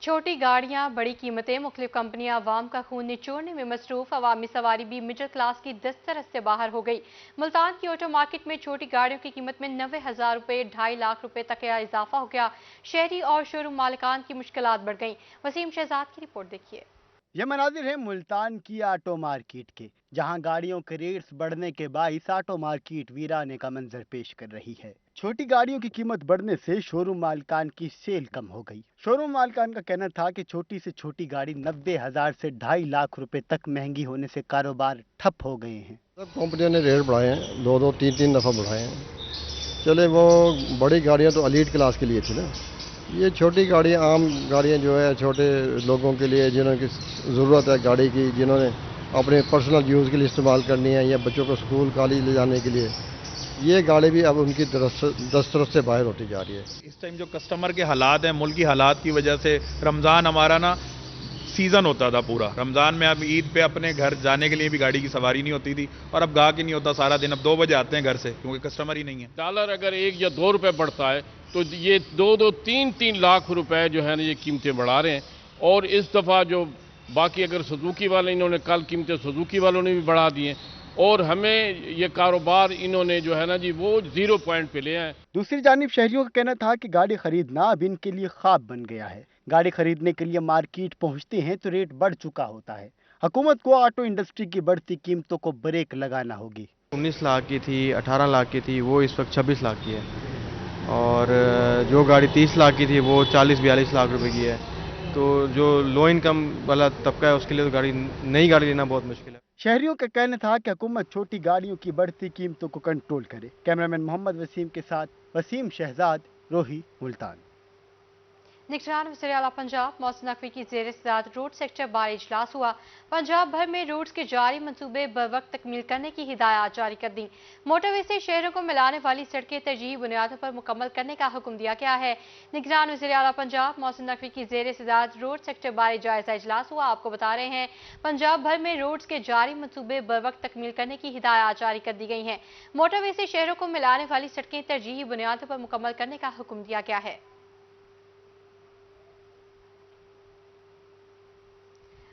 छोटी गाड़ियां, बड़ी कीमतें, मुख्तलिफ कंपनियां अवाम का खून निचोड़ने में मसरूफ। अवामी सवारी भी मिडिल क्लास की दस्तरस से बाहर हो गई। मुल्तान की ऑटो मार्केट में छोटी गाड़ियों की कीमत में 90,000 रुपये 2.5 लाख रुपये तक का इजाफा हो गया। शहरी और शोरूम मालिकान की मुश्किलात बढ़ गईं। वसीम शहजाद की रिपोर्ट देखिए। ये मनाजिर है मुल्तान की ऑटो मार्केट के, जहां गाड़ियों के रेट्स बढ़ने के बाइस ऑटो मार्केट वीराने का मंजर पेश कर रही है। छोटी गाड़ियों की कीमत बढ़ने से शोरूम मालिकान की सेल कम हो गई। शोरूम मालिकान का कहना था कि छोटी से छोटी गाड़ी 90,000 से 2.5 लाख रुपए तक महंगी होने से कारोबार ठप हो गए हैं। सब कंपनियों ने रेट बढ़ाए हैं, दो दो तीन तीन दफ़ा बढ़ाए हैं। चले वो बड़ी गाड़ियां तो एलीट क्लास के लिए थी ना, ये छोटी गाड़ियां आम गाड़ियां जो है छोटे लोगों के लिए, जिन्होंने ज़रूरत है गाड़ी की, जिन्होंने अपने पर्सनल यूज़ के लिए इस्तेमाल करनी है या बच्चों को स्कूल कॉलेज ले जाने के लिए, ये गाड़ी भी अब उनकी दस्तरस से बाहर होती जा रही है। इस टाइम जो कस्टमर के हालात हैं, मुल्क की हालात की वजह से, रमज़ान हमारा ना सीज़न होता था पूरा। रमज़ान में अब ईद पे अपने घर जाने के लिए भी गाड़ी की सवारी नहीं होती थी, और अब गाहक ही नहीं होता सारा दिन। अब 2 बजे आते हैं घर से, क्योंकि कस्टमर ही नहीं है। डॉलर अगर 1 या 2 रुपए बढ़ता है तो ये 2-3 लाख रुपए जो है ना ये कीमतें बढ़ा रहे हैं। और इस दफ़ा जो बाकी अगर सुजुकी वाले, इन्होंने कल कीमतें सुजुकी वालों ने भी बढ़ा दी हैं, और हमें ये कारोबार इन्होंने जो है ना जी वो 0 पॉइंट पे ले आए। दूसरी जानिब शहरियों का कहना था कि गाड़ी खरीदना अब इनके लिए ख्वाब बन गया है। गाड़ी खरीदने के लिए मार्केट पहुंचते हैं तो रेट बढ़ चुका होता है। हुकूमत को ऑटो इंडस्ट्री की बढ़ती कीमतों को ब्रेक लगाना होगी। 19 लाख की थी, 18 लाख की थी, वो इस वक्त 26 लाख की है। और जो गाड़ी 30 लाख की थी वो 40-42 लाख रुपए की है। तो जो लो इनकम वाला तबका है उसके लिए तो नई गाड़ी लेना बहुत मुश्किल है। शहरियों का कहना था कि हुकूमत छोटी गाड़ियों की बढ़ती कीमतों को कंट्रोल करे। कैमरामैन मोहम्मद वसीम के साथ वसीम शहजाद, रोही, मुल्तान। निगरान वज़ीर आला पंजाब मोहसिन नकवी की ज़ेर सदारत रोड सेक्टर बार इजलास हुआ। पंजाब भर में रोड्स के जारी मंसूबे बवक्त तकमील करने की हिदायत जारी कर दी। मोटरवे से शहरों को मिलाने वाली सड़कें तरजीही बुनियादों पर मुकम्मल करने का हुक्म दिया गया है। निगरान वज़ीर आला पंजाब मोहसिन नकवी की ज़ेर सदारत रोड सेक्टर बार जायजा इजलास हुआ। आपको बता रहे हैं, पंजाब भर में रोड्स के जारी मंसूबे बवक्त तकमील करने की हिदायत जारी कर दी गई हैं। मोटरवे से शहरों को मिलाने वाली सड़कें तरजीही बुनियादों पर मुकम्मल करने का हुक्म दिया गया है।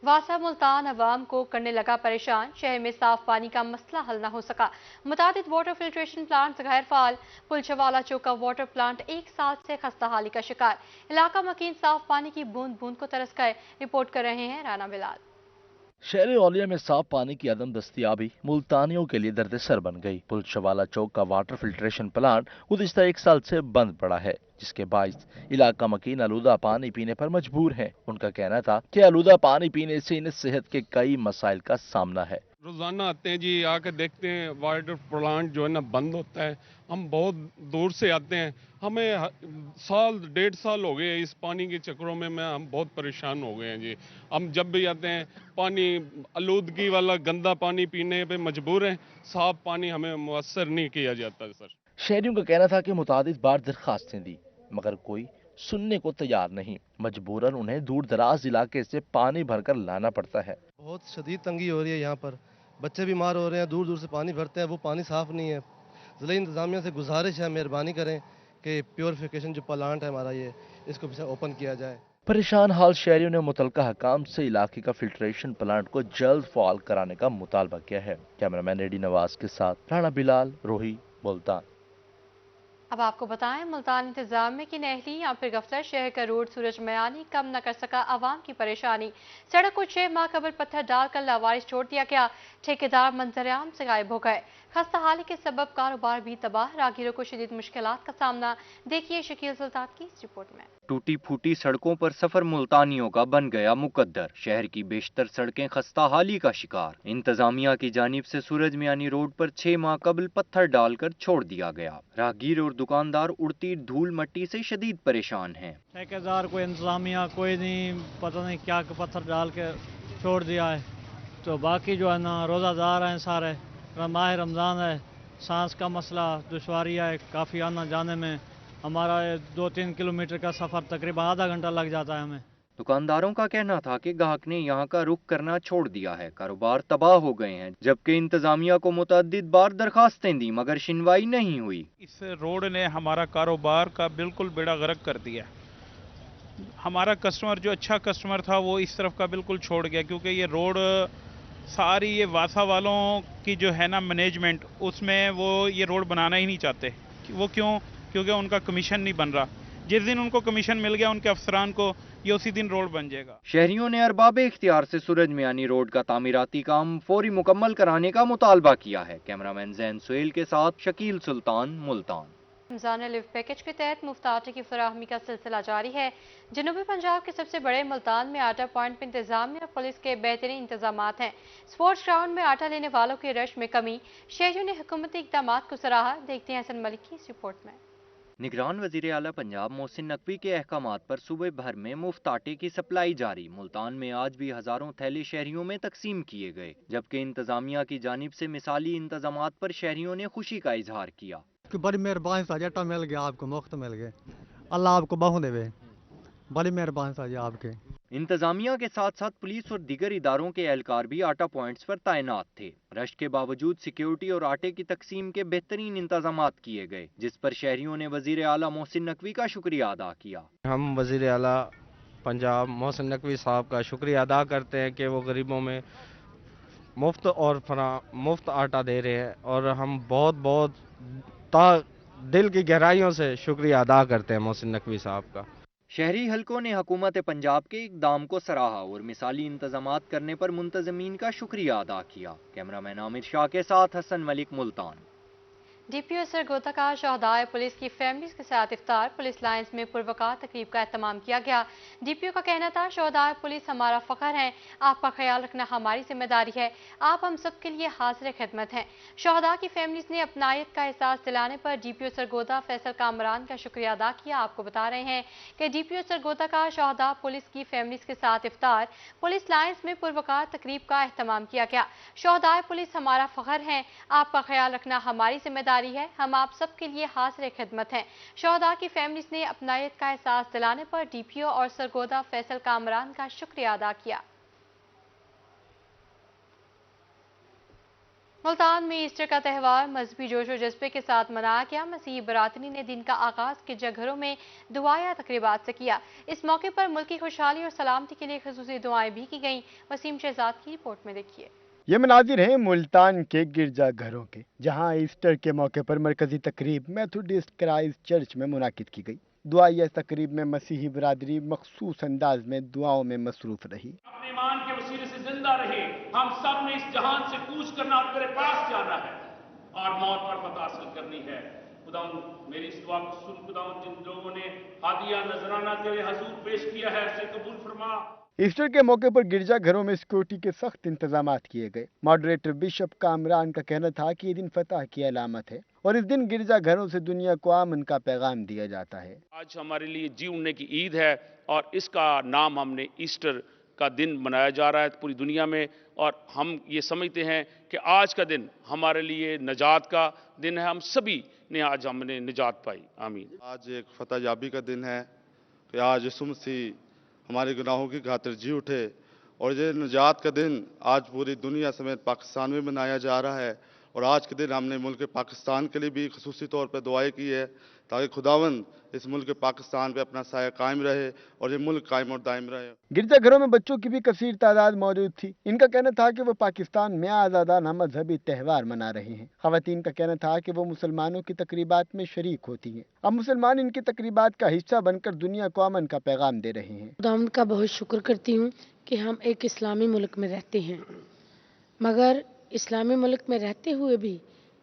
वासा मुल्तान अवाम को करने लगा परेशान। शहर में साफ पानी का मसला हल न हो सका। मुतादिद वाटर फिल्ट्रेशन प्लांट गैर फाल। पुलचवाला चौका वाटर प्लांट 1 साल से खस्ता हाली का शिकार। इलाका मकीन साफ पानी की बूंद बूंद को तरस गए। रिपोर्ट कर रहे हैं राना बिलाल। शहर औलिया में साफ पानी की अदम दस्तियाबी मुल्तानियों के लिए दर्द-ए-सर बन गई। पुलचवाला चौक का वाटर फिल्ट्रेशन प्लांट गुज़िश्ता 1 साल से बंद पड़ा है, जिसके बाइस इलाका मकीन आलूदा पानी पीने पर मजबूर है। उनका कहना था कि आलूदा पानी पीने से इन्हें सेहत के कई मसाइल का सामना है। रोज़ाना आते हैं जी, आके देखते हैं वाटर प्लांट जो है ना बंद होता है। हम बहुत दूर से आते हैं, हमें साल 1.5 साल हो गए इस पानी के चक्करों में हम बहुत परेशान हो गए हैं जी। हम जब भी आते हैं पानी आलूदगी वाला गंदा पानी पीने पे मजबूर हैं, साफ पानी हमें मुयस्सर नहीं किया जाता सर। शहरियों का कहना था कि मुतादिद बार दरखास्तें दी, मगर कोई सुनने को तैयार नहीं। मजबूरन उन्हें दूर दराज इलाके से पानी भरकर लाना पड़ता है। बहुत शदीद तंगी हो रही है, यहाँ पर बच्चे बीमार हो रहे हैं, दूर दूर से पानी भरते हैं, वो पानी साफ़ नहीं है। ज़िला इंतज़ामिया से गुजारिश है, मेहरबानी करें कि प्योरीफिकेशन जो प्लांट है हमारा ये, इसको फिर ओपन किया जाए। परेशान हाल शहरियों ने मुतलका हकाम से इलाके का फिल्ट्रेशन प्लांट को जल्द फाल कराने का मुतालबा किया है। कैमरामैन एडी नवाज के साथ राणा बिलाल, रोही, मुल्तान। अब आपको बताएं, मुल्तान इंतजामिया की नहली या फिर गफ्तर शहर का रोड सूरज मयानी कम न कर सका आवाम की परेशानी। सड़क को 6 माह कबल पत्थर डालकर लावारिस छोड़ दिया गया। ठेकेदार मंजर-ए-आम से गायब हो गए। खस्ता हाली के सबब कारोबार भी तबाह। राहगीरों को शदीद मुश्किलात का सामना। देखिए शकील सुल्तान की इस रिपोर्ट में। टूटी फूटी सड़कों पर सफर मुल्तानियों का बन गया मुकद्दर। शहर की बेशतर सड़कें खस्ता हाली का शिकार। इंतजामिया की जानिब से सूरज मियानी रोड पर 6 माह कबल पत्थर डालकर छोड़ दिया गया। राहगीर और दुकानदार उड़ती धूल मट्टी से शदीद परेशान हैं। ठेकेदार को इंतजामिया कोई नहीं, पता नहीं क्या पत्थर डाल के छोड़ दिया है। तो बाकी जो है ना रोज़ादार हैं सारे, माह रमज़ान है, सांस का मसला, दुश्वारी है काफ़ी आना जाने में। हमारा 2-3 किलोमीटर का सफ़र तकरीबन आधा घंटा लग जाता है हमें। दुकानदारों का कहना था कि ग्राहक ने यहाँ का रुख करना छोड़ दिया है, कारोबार तबाह हो गए हैं। जबकि इंतजामिया को मुतअद्दिद बार दरखास्तें दी मगर सुनवाई नहीं हुई। इस रोड ने हमारा कारोबार का बिल्कुल बेड़ा गर्क कर दिया। हमारा कस्टमर जो अच्छा कस्टमर था वो इस तरफ का बिल्कुल छोड़ गया, क्योंकि ये रोड सारी ये वासा वालों की जो है ना मैनेजमेंट, उसमें वो ये रोड बनाना ही नहीं चाहते। वो क्यों? क्योंकि उनका कमीशन नहीं बन रहा। जिस दिन उनको कमीशन मिल गया उनके अफसरान को, ये उसी दिन रोड बन जाएगा। शहरियों ने अरबाब इख्तियार से सूरज मियानी रोड का तामीराती काम फौरी मुकम्मल कराने का मुतालबा किया है। कैमरामैन जैन सुहेल के साथ शकील सुल्तान, मुल्तान। रमजान लिव पैकेज के तहत मुफ्त आटे की फराहमी का सिलसिला जारी है। जनूबी पंजाब के सबसे बड़े मुल्तान में आटा पॉइंट पर इंतजामिया और पुलिस के बेहतरीन इंतजामात हैं। स्पोर्ट्स ग्राउंड में आटा लेने वालों के रश में कमी, शहरियों ने हुकूमती इक़दाम को सराहा। देखते हैं हसन मलिक की इस रिपोर्ट में। निगरान वजीर आला पंजाब मोहसिन नकवी के अहकामात पर सूबे भर में मुफ्त आटे की सप्लाई जारी। मुल्तान में आज भी हजारों थैले शहरियों में तकसीम किए गए, जबकि इंतजामिया की जानिब से मिसाली इंतजामात पर शहरियों ने खुशी का इजहार किया। बड़ी मेहरबानी साजी, आटा मिल गया आपको, मुफ्त मिल गया, अल्लाह आपको बहु देवे, बड़ी मेहरबानी साजी आपके। इंतजामिया के साथ साथ पुलिस और दीगर इदारों के एहलकार भी आटा पॉइंट्स पर तैनात थे। रश के बावजूद सिक्योरिटी और आटे की तकसीम के बेहतरीन इंतजामात किए गए, जिस पर शहरियों ने वजीर आला मोहसिन नकवी का शुक्रिया अदा किया। हम वजीर आला पंजाब मोहसिन नकवी साहब का शुक्रिया अदा करते हैं कि वो गरीबों में मुफ्त आटा दे रहे हैं, और हम बहुत दिल की गहराइयों से शुक्रिया अदा करते हैं मोहसिन नकवी साहब का। शहरी हलकों ने हुकूमत पंजाब के इक़दाम को सराहा और मिसाली इंतजामात करने पर मुंतजमीन का शुक्रिया अदा किया। कैमरामैन आमिर शाह के साथ हसन मलिक, मुल्तान। DPO सरगोदा का शहदाए पुलिस की फैमिलीज के साथ इफ्तार। पुलिस लाइन्स में पुरवकार तकरीब का एहतमाम किया गया। DPO का कहना था, शहदाए पुलिस हमारा फ़ख्र है, आपका ख्याल रखना हमारी जिम्मेदारी है, आप हम सब के लिए हाजिर खिदमत हैं। शहदा की फैमिलीज ने अपनायत का एहसास दिलाने पर DPO सरगोदा फैसल कामरान का शुक्रिया अदा किया। आपको बता रहे हैं कि DPO सरगोदा का शहदा पुलिस की फैमिलीज के साथ इफ्तार। पुलिस लाइन्स में पुरवकार तकरीब का एहतमाम किया गया। शहदाए पुलिस हमारा फ़ख्र है, आपका ख्याल रखना हमारी जिम्मेदारी है, हम आप सब के लिए हाजिर खिदमत हैं। शहदा की फैमिलीज ने अपनायत का एहसास दिलाने पर DPO और सरगोदा फैसल कामरान का शुक्रिया अदा किया। मुल्तान में ईस्टर का त्यौहार मजहबी जोश और जज्बे के साथ मनाया गया। मसीही बरातनी ने दिन का आगाज गिरजाघरों में दुआया तकरीबात से किया। इस मौके पर मुल्की खुशहाली और सलामती के लिए खसूसी दुआएं भी की गईं। वसीम शहजाद की रिपोर्ट में देखिए। ये मनाजिर हैं मुल्तान के गिरजा घरों के, जहां ईस्टर के मौके पर मरकजी तकरीब मेथोडिस्ट क्राइस्ट चर्च में मुनाकिद की गई। दुआया तकरीब में मसीही बरादरी मखसूस अंदाज में दुआओं में मसरूफ रही। अपने ईमान के वसीले से जिंदा रहे। हम सब ने इस जहान से कूच करना और तेरे पास जाना है और मौत पर फतह हासिल करनी है। खुदावंद मेरी इस दुआ को सुन। खुदावंद जिन लोगों ने हादिया नजराना तेरे हुजूर पेश किया है उसे कबूल फरमा। ईस्टर के मौके पर गिरजा घरों में सिक्योरिटी के सख्त इंतजाम किए गए। मॉडरेटर बिशप कामरान का कहना था कि ये दिन फतह की अलामत है और इस दिन गिरजा घरों से दुनिया को अमन का पैगाम दिया जाता है। आज हमारे लिए जी उड़ने की ईद है और इसका नाम हमने ईस्टर का दिन मनाया जा रहा है पूरी दुनिया में, और हम ये समझते हैं कि आज का दिन हमारे लिए निजात का दिन है। हम सभी ने आज हमने निजात पाई। आमीन। आज एक फतह याबी का दिन है कि आज यीशु मसीह हमारे गुनाहों की खातिर जी उठे, और ये निजात का दिन आज पूरी दुनिया समेत पाकिस्तान में मनाया जा रहा है। और आज के दिन हमने मुल्क पाकिस्तान के लिए भी खसूसी तौर पर दुआएं की है ताकि खुदावंद इस मुल्क पाकिस्तान पे अपना साया कायम रहे और ये मुल्क कायम और दायम रहे। गिरजा घरों में बच्चों की भी कसीर तादाद मौजूद थी। इनका कहना था कि वो पाकिस्तान में आज़ादाना मजहबी त्यौहार मना रहे हैं। खवातीन का कहना था कि वो मुसलमानों की तकरीबात में शरीक होती हैं। अब मुसलमान इनकी तकरीबात का हिस्सा बनकर दुनिया को अमन का पैगाम दे रहे हैं। खुदावंद का बहुत शुक्र करती हूँ कि हम एक इस्लामी मुल्क में रहते हैं, मगर इस्लामी मुल्क में रहते हुए भी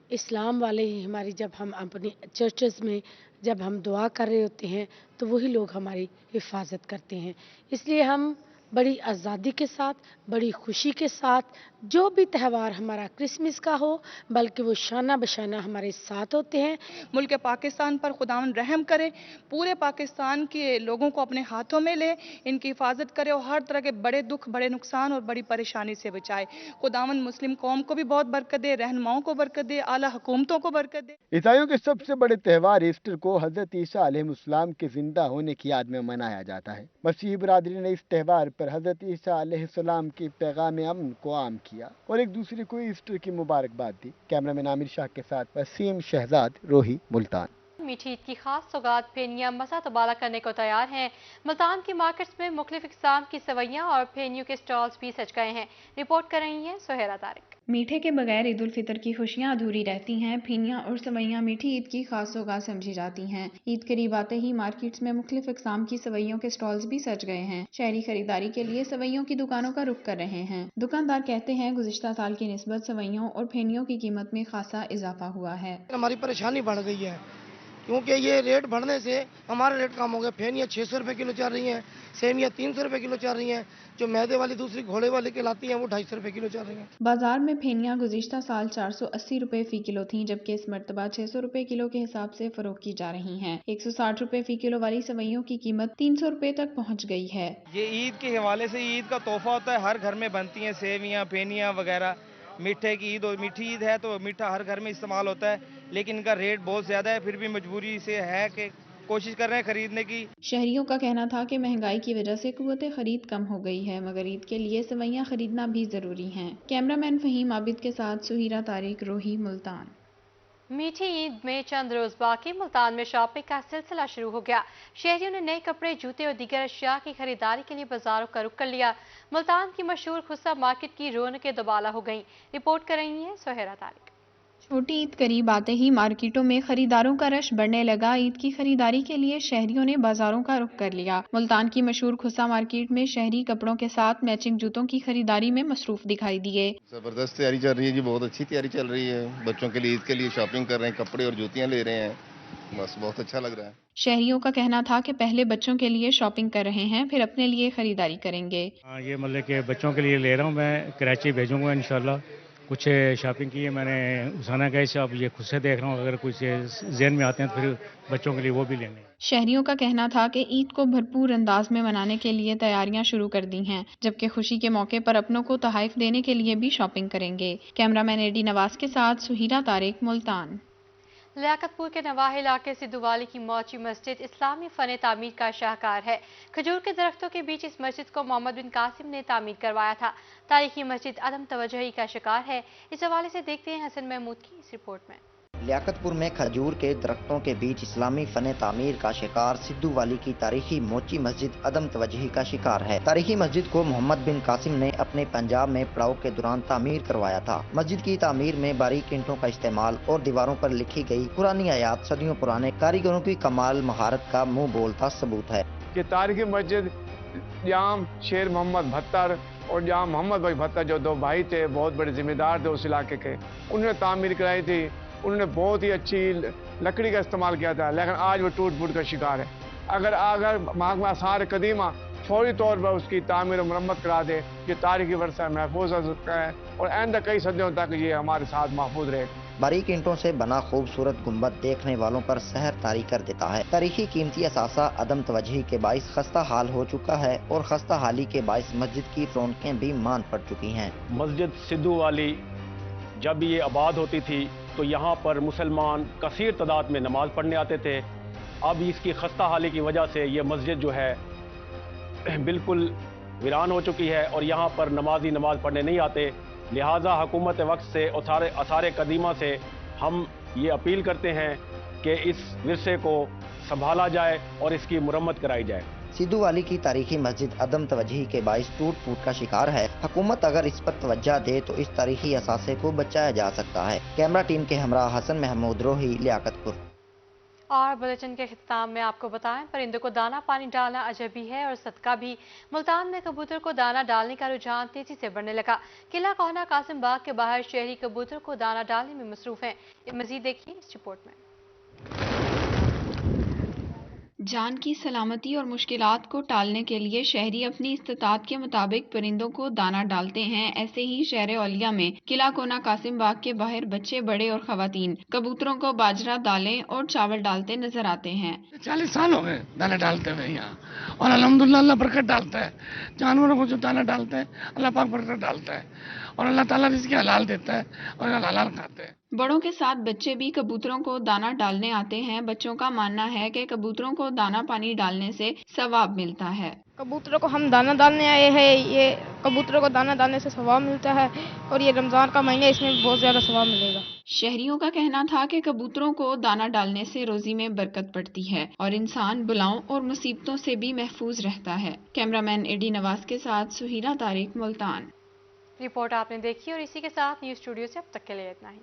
इस्लाम वाले ही हमारी, जब हम अपनी चर्चेस में जब हम दुआ कर रहे होते हैं तो वही लोग हमारी हिफाजत करते हैं। इसलिए हम बड़ी आज़ादी के साथ, बड़ी खुशी के साथ, जो भी त्यौहार हमारा क्रिसमस का हो, बल्कि वो शाना बशाना हमारे साथ होते हैं। मुल्क पाकिस्तान पर खुदावंद रहम करे, पूरे पाकिस्तान के लोगों को अपने हाथों में ले, इनकी हिफाजत करे और हर तरह के बड़े दुख, बड़े नुकसान और बड़ी परेशानी से बचाए। खुदावंद मुस्लिम कौम को भी बहुत बरकत दे, रहनुमाओं को बरकत दे, आला हुकूमतों को बरकत दे। ईसाइयों के सबसे बड़े त्यौहार ईस्टर को हजरत ईसा अलैहिस्सलाम के जिंदा होने की याद में मनाया जाता है। मसीही बरादरी ने इस त्यौहार पर हजरत ईसा अलैहिस्सलाम के पैगाम अमन को आम किया और एक दूसरे को ईस्टर की मुबारकबाद दी। कैमरामैन आमिर शाह के साथ वसीम शहजाद, रोही, मुल्तान। मीठी ईद की खास सौगात फेनियां मसा तबाला करने को तैयार हैं। मुल्तान की मार्केट्स में मुख्तलिफ इक़साम की सवैयां और फेनियों के स्टॉल्स भी सज गए हैं। रिपोर्ट कर रही हैं सुहेरा तारिक। मीठे के बगैर ईद उल फितर की खुशियां अधूरी रहती हैं। फेनियां और सवैयां मीठी ईद की खास सौगात समझी जाती हैं। ईद करीब आते ही मार्केट्स में मुख्तलिफ इक़साम की सवैयों के स्टॉल्स भी सज गए हैं। शहरी खरीदारी के लिए सवैयों की दुकानों का रुख कर रहे हैं। दुकानदार कहते हैं गुज़िश्ता साल की निस्बत सवैयों और फेनियों की कीमत में खासा इजाफा हुआ है। हमारी परेशानी बढ़ गई है क्योंकि ये रेट बढ़ने से हमारे रेट कम हो गए। फेनियाँ 600 रुपये किलो चल रही हैं, सेमियाँ 300 रुपये किलो चल रही हैं, जो मैदे वाली दूसरी घोड़े वाली कहलाती हैं वो 250 रुपये किलो चल रही हैं। बाजार में फेनियाँ गुज़िश्ता साल 480 रुपये फी किलो थीं, जबकि इस मरतबा 600 रुपये किलो के हिसाब से फरोख्त की जा रही हैं। 160 रुपये फी किलो वाली सवैयों की कीमत 300 रुपये तक पहुँच गई है। ये ईद के हवाले से ईद का तोहफा होता है, हर घर में बनती हैं सेवियाँ फेनियाँ वगैरह। मीठे की ईद और मीठी ईद है तो मीठा हर घर में इस्तेमाल होता है, लेकिन इनका रेट बहुत ज़्यादा है। फिर भी मजबूरी से है कि कोशिश कर रहे हैं खरीदने की। शहरियों का कहना था कि महंगाई की वजह से कुव्वत खरीद कम हो गई है, मगर ईद के लिए सवैयां खरीदना भी जरूरी हैं। कैमरामैन फहीम आबिद के साथ सुहीरा तारिक, रोही, मुल्तान। मीठी ईद में चंद रोज बाकी मुल्तान में शॉपिंग का सिलसिला शुरू हो गया। शहरियों ने नए कपड़े, जूते और दीगर अशिया की खरीदारी के लिए बाजारों का रुख कर लिया। मुल्तान की मशहूर खुस्सा मार्केट की रौनकें दोबाला हो गईं। रिपोर्ट कर रही हैं सुहेरा तारिक। छोटी ईद करीब आते ही मार्केटों में खरीदारों का रश बढ़ने लगा। ईद की खरीदारी के लिए शहरियों ने बाजारों का रुख कर लिया। मुल्तान की मशहूर खुस्सा मार्केट में शहरी कपड़ों के साथ मैचिंग जूतों की खरीदारी में मसरूफ दिखाई दिए। जबरदस्त तैयारी चल रही है जी, बहुत अच्छी तैयारी चल रही है। बच्चों के लिए ईद के लिए शॉपिंग कर रहे हैं, कपड़े और जूतियाँ ले रहे हैं, बस बहुत अच्छा लग रहा है। शहरियों का कहना था कि पहले बच्चों के लिए शॉपिंग कर रहे हैं, फिर अपने लिए खरीदारी करेंगे। ये मतलब कि बच्चों के लिए ले रहा हूँ, मैं कराची भेजूंगा इंशाल्लाह। कुछ शॉपिंग की है मैंने उसाना गए से, अब ये खुद से देख रहा हूँ, अगर कुछ ज़हन में आते हैं तो फिर बच्चों के लिए वो भी लेंगे। शहरियों का कहना था कि ईद को भरपूर अंदाज में मनाने के लिए तैयारियां शुरू कर दी हैं, जबकि खुशी के मौके पर अपनों को तोहफे देने के लिए भी शॉपिंग करेंगे। कैमरामैन एडी नवाज के साथ सुहीरा तारिक, मुल्तान। लियाकतपुर के नवाह इलाके सिद्धूवाली की मौची मस्जिद इस्लामी फ़न तामीर का शाहकार है। खजूर के दरख्तों के बीच इस मस्जिद को मोहम्मद बिन कासिम ने तामीर करवाया था। तारीखी मस्जिद अदम तवज्जुही का शिकार है। इस हवाले से देखते हैं हसन महमूद की इस रिपोर्ट में। लियाकतपुर में खजूर के दरख्तों के बीच इस्लामी फन तामीर का शिकार सिद्धूवाली की तारीखी मोची मस्जिद अदम तवज्जुही का शिकार है। तारीखी मस्जिद को मोहम्मद बिन कासिम ने अपने पंजाब में पड़ाव के दौरान तामीर करवाया था। मस्जिद की तामीर में बारीक ईंटों का इस्तेमाल और दीवारों पर लिखी गई पुरानी आयात सदियों पुराने कारीगरों की कमाल महारत का मुंह बोलता सबूत है। कि तारीखी मस्जिद जाम शेर मोहम्मद भत्तर और जाम मोहम्मद भाई भत्तर, जो दो भाई थे, बहुत बड़े जिम्मेदार थे उस इलाके के, उन्होंने तामीर कराई थी। उन्होंने बहुत ही अच्छी लकड़ी का इस्तेमाल किया था, लेकिन आज वो टूट फूट का शिकार है। अगर महकमा आसार कदीमा फौरी तौर पर उसकी तामीर और मरम्मत करा दे, ये तारीखी वर्षा महफूज हो सकता है और आइंदा कई सदियों तक ये हमारे साथ महफूज रहे। बारीक ईंटों से बना खूबसूरत गुंबद देखने वालों पर सहर तारी कर देता है। तारीखी कीमती असासा अदम तवज्जुही के बाइस खस्ता हाल हो चुका है और खस्ता हाली के बाइस मस्जिद की रौनकें भी मान पड़ चुकी हैं। मस्जिद सिद्धूवाली जब ये आबाद होती थी तो यहाँ पर मुसलमान कसीर तादाद में नमाज पढ़ने आते थे। अब इसकी खस्ता हाली की वजह से ये मस्जिद जो है बिल्कुल वीरान हो चुकी है और यहाँ पर नमाजी नमाज पढ़ने नहीं आते। लिहाजा हुकूमत वक्त से और आसार कदीमा से हम ये अपील करते हैं कि इस विरसे को संभाला जाए और इसकी मुरम्मत कराई जाए। सिद्धूवाली की तारीखी मस्जिद अदम तवज्जुही के बाइस टूट फूट का शिकार है। हुकूमत अगर इस पर तवज्जो दे तो इस तारीखी असासे को बचाया जा सकता है। कैमरा टीम के हमरा हसन महमूद, रोही, लियाकतपुर। और बुलेटिन के खिताब में आपको बताएं, परिंदों को दाना पानी डालना अजबी है और सदका भी। मुल्तान में कबूतर को दाना डालने का रुझान तेजी से बढ़ने लगा। किला कोहना कासिम बाग के बाहर शहरी कबूतर को दाना डालने में मसरूफ हैं। मजीद देखिए इस रिपोर्ट में। जान की सलामती और मुश्किलात को टालने के लिए शहरी अपनी इस्तात के मुताबिक परिंदों को दाना डालते हैं। ऐसे ही शहर औलिया में किला कोना कासिम बाग के बाहर बच्चे, बड़े और खवातीन कबूतरों को बाजरा, दालें और चावल डालते नजर आते हैं। 40 साल हो गए दाना डालते हुए यहाँ, और अल्हम्दुलिल्लाह अल्लाह बरकत डालता है। जानवरों को जो दाना डालते हैं अल्लाह पाक बरकत डालता है और अल्लाह ताला रिज़्क़ हलाल देता है और हलाल खाते हैं। बड़ों के साथ बच्चे भी कबूतरों को दाना डालने आते हैं। बच्चों का मानना है कि कबूतरों को दाना पानी डालने से सवाब मिलता है। कबूतरों को हम दाना डालने आए हैं, ये कबूतरों को दाना डालने से सवाब मिलता है और ये रमज़ान का महीना इसमें बहुत ज़्यादा सवाब मिलेगा। शहरियों का कहना था कि कबूतरों को दाना डालने से रोजी में बरकत पड़ती है और इंसान बलाओं और मुसीबतों से भी महफूज रहता है। कैमरामैन एडी नवाज के साथ सुहीरा तारिक, मुल्तान। रिपोर्ट आपने देखी और इसी के साथ न्यूज़ स्टूडियो से अब तक के लिए इतना ही।